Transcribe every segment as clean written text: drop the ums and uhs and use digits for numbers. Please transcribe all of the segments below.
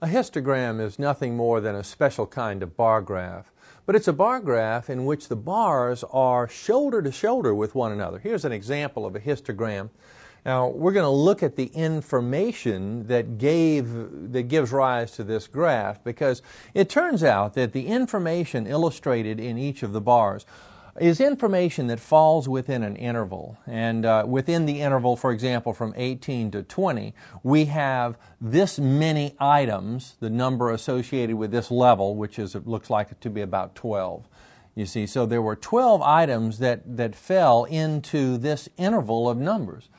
A histogram is nothing more than a special kind of bar graph, but it's a bar graph in which the bars are shoulder to shoulder with one another. Here's an example of a histogram. Now, we're going to look at the information that gives rise to this graph, because it turns out that the information illustrated in each of the bars is information that falls within an interval. And within the interval, for example, from 18 to 20, we have this many items, the number associated with this level, which is, it looks like it to be about 12. You see, so there were 12 items that fell into this interval of numbers.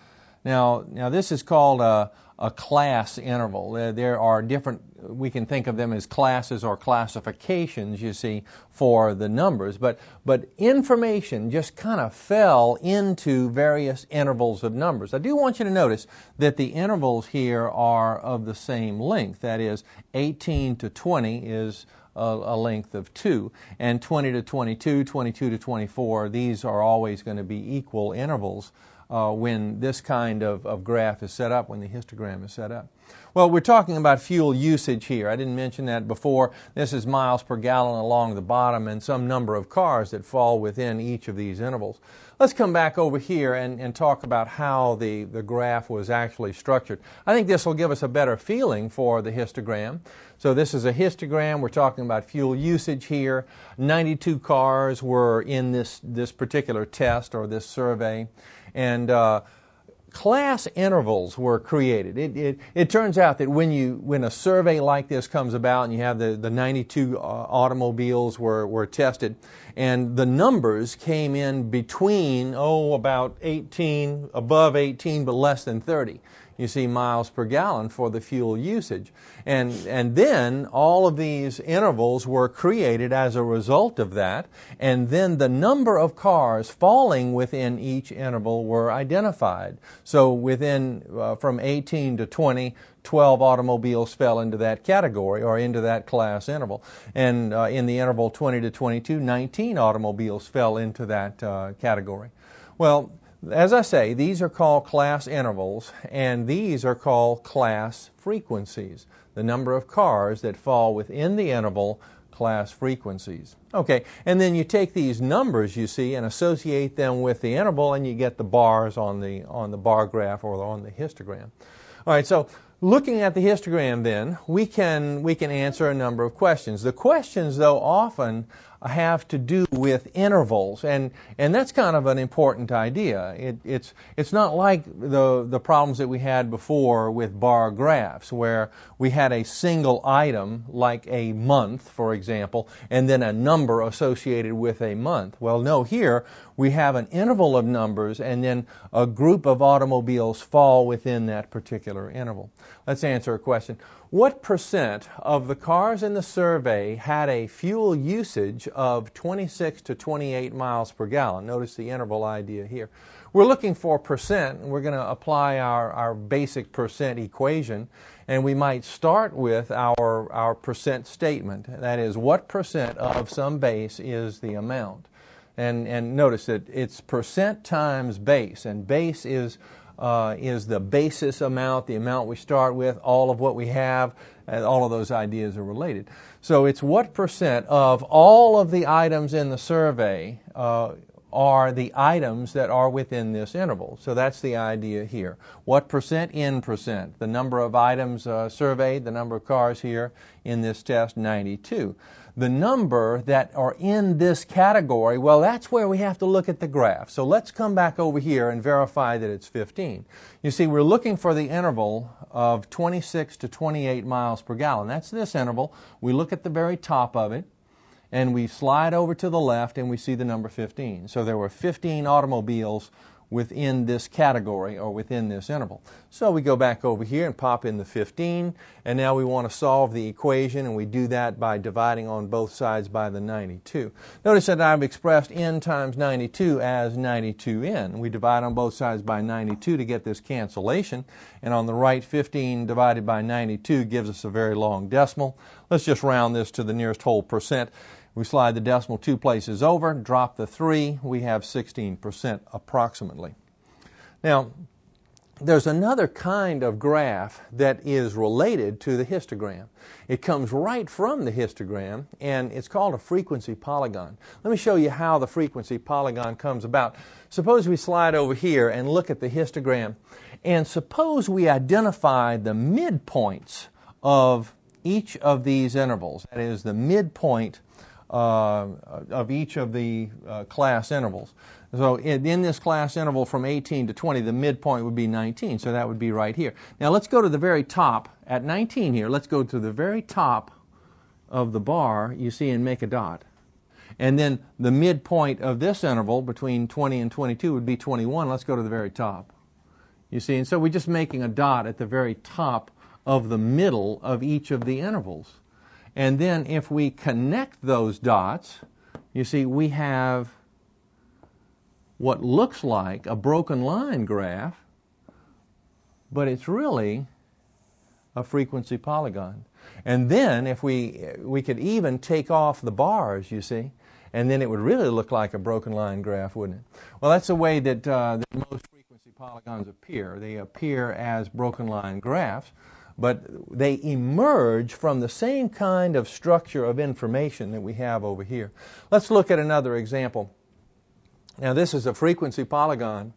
Now this is called a class interval. There are different, we can think of them as classes or classifications, you see, for the numbers. But information just kind of fell into various intervals of numbers. I do want you to notice that the intervals here are of the same length. That is, 18 to 20 is a length of 2, and 20 to 22, 22 to 24, these are always going to be equal intervals when this kind of graph is set up, when the histogram is set up. Well, we're talking about fuel usage here. I didn't mention that before. This is miles per gallon along the bottom and some number of cars that fall within each of these intervals. Let's come back over here and talk about how the graph was actually structured. I think this will give us a better feeling for the histogram. So this is a histogram. We're talking about fuel usage here. 92 cars were in this particular test or this survey. And class intervals were created. It turns out that when a survey like this comes about and you have the 92 automobiles were tested, and the numbers came in between, about 18, above 18, but less than 30. You see, miles per gallon for the fuel usage. And then all of these intervals were created as a result of that, and then the number of cars falling within each interval were identified. So within, from 18 to 20, 12 automobiles fell into that category or into that class interval. And in the interval 20 to 22, 19 automobiles fell into that category. Well, as I say, these are called class intervals, and these are called class frequencies, the number of cars that fall within the interval, class frequencies. Okay, and then you take these numbers, you see, and associate them with the interval, and you get the bars on the bar graph or on the histogram. All right, so looking at the histogram then, we can answer a number of questions. The questions, though, often have to do with intervals, and that's kind of an important idea. It's not like the problems that we had before with bar graphs, where we had a single item, like a month, for example, and then a number associated with a month. Well, no, here we have an interval of numbers, and then a group of automobiles fall within that particular interval. Let's answer a question. What percent of the cars in the survey had a fuel usage of 26 to 28 miles per gallon? Notice the interval idea here. We're looking for percent, and we're going to apply our basic percent equation, and we might start with our percent statement. That is, what percent of some base is the amount? And notice that it's percent times base, and base is the basis amount, the amount we start with, all of what we have, and all of those ideas are related. So it's what percent of all of the items in the survey are the items that are within this interval. So that's the idea here. What percent in percent? The number of items surveyed, the number of cars here in this test, 92. The number that are in this category, well, that's where we have to look at the graph. So let's come back over here and verify that it's 15. You see, we're looking for the interval of 26 to 28 miles per gallon. That's this interval. We look at the very top of it, and we slide over to the left, and we see the number 15. So there were 15 automobiles within this category or within this interval. So we go back over here and pop in the 15, and now we want to solve the equation, and we do that by dividing on both sides by the 92. Notice that I've expressed n times 92 as 92n. We divide on both sides by 92 to get this cancellation, and on the right, 15 divided by 92 gives us a very long decimal. Let's just round this to the nearest whole percent. We slide the decimal 2 places over, drop the 3, we have 16% approximately. Now, there's another kind of graph that is related to the histogram. It comes right from the histogram, and it's called a frequency polygon. Let me show you how the frequency polygon comes about. Suppose we slide over here and look at the histogram, and suppose we identify the midpoints of each of these intervals. That is, the midpoint of each of the class intervals. So in this class interval from 18 to 20, the midpoint would be 19, so that would be right here. Now let's go to the very top, at 19 here, let's go to the very top of the bar, you see, and make a dot. And then the midpoint of this interval between 20 and 22 would be 21. Let's go to the very top. You see, and so we're just making a dot at the very top of the middle of each of the intervals. And then if we connect those dots, you see, we have what looks like a broken line graph, but it's really a frequency polygon. And then if we could even take off the bars, you see, and then it would really look like a broken line graph, wouldn't it? Well, that's the way that most frequency polygons appear. They appear as broken line graphs, but they emerge from the same kind of structure of information that we have over here. Let's look at another example. Now this is a frequency polygon,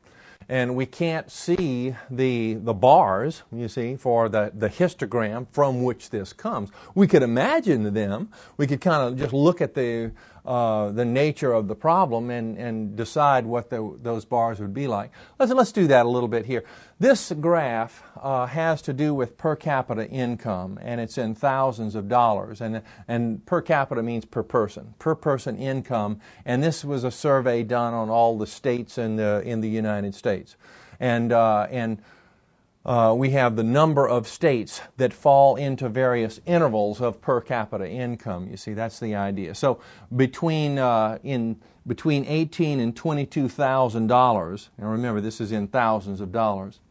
and we can't see the bars, you see, for the histogram from which this comes. We could imagine them. We could kind of just look at the nature of the problem and decide what those bars would be like. Let's do that a little bit here. This graph has to do with per capita income, and it's in thousands of dollars. And per capita means per person income. And this was a survey done on all the states in the United States. And we have the number of states that fall into various intervals of per capita income. You see, that's the idea. So between 18 and $22,000, and remember this is in thousands of dollars.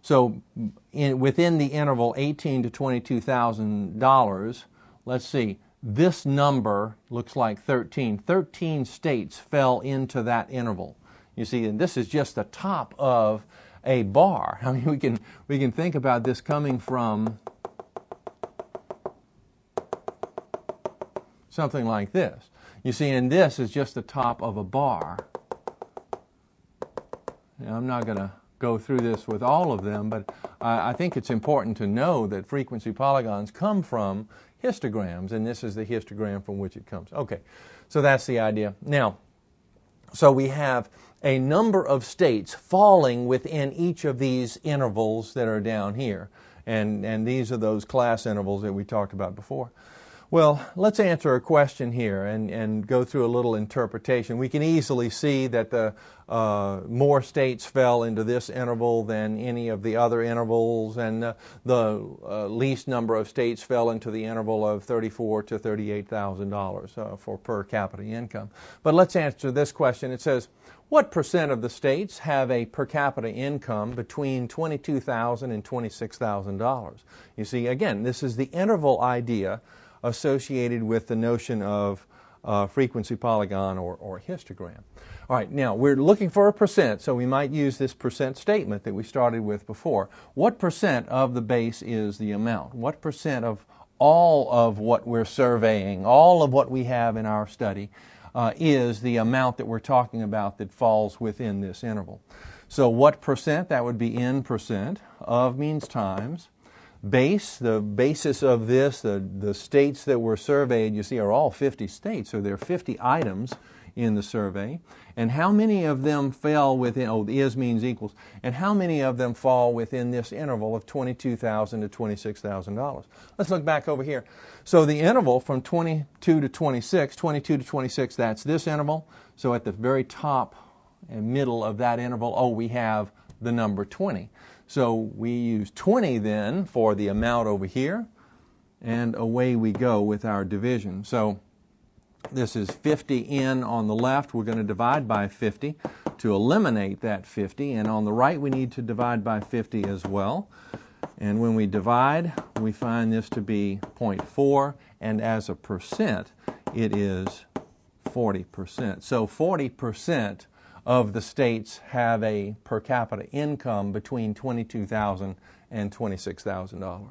So within the interval 18 to $22,000, let's see, this number looks like 13. 13 states fell into that interval. You see, and this is just the top of a bar. I mean, we can think about this coming from something like this. You see, and this is just the top of a bar. Now, I'm not going to go through this with all of them, but I think it's important to know that frequency polygons come from histograms, and this is the histogram from which it comes. Okay, so that's the idea. Now, so we have a number of states falling within each of these intervals that are down here. And these are those class intervals that we talked about before. Well, let's answer a question here and go through a little interpretation. We can easily see that the more states fell into this interval than any of the other intervals, and the least number of states fell into the interval of $34,000 to $38,000 for per capita income. But let's answer this question. It says, what percent of the states have a per capita income between $22,000 and $26,000? You see, again, this is the interval idea associated with the notion of frequency polygon or histogram. All right, now we're looking for a percent, so we might use this percent statement that we started with before. What percent of the base is the amount? What percent of all of what we're surveying, all of what we have in our study, is the amount that we're talking about that falls within this interval? So what percent? That would be n percent. Of means times. Base, the basis of this, the states that were surveyed, you see, are all 50 states. So there are 50 items in the survey. And how many of them fell within, is means equals, and how many of them fall within this interval of $22,000 to $26,000? Let's look back over here. So the interval from 22 to 26, that's this interval. So at the very top and middle of that interval, we have the number 20. So we use 20 then for the amount over here, and away we go with our division. So this is 50n on the left. We're going to divide by 50 to eliminate that 50, and on the right we need to divide by 50 as well. And when we divide, we find this to be 0.4, and as a percent, it is 40%. So 40% of the states have a per capita income between $22,000 and $26,000.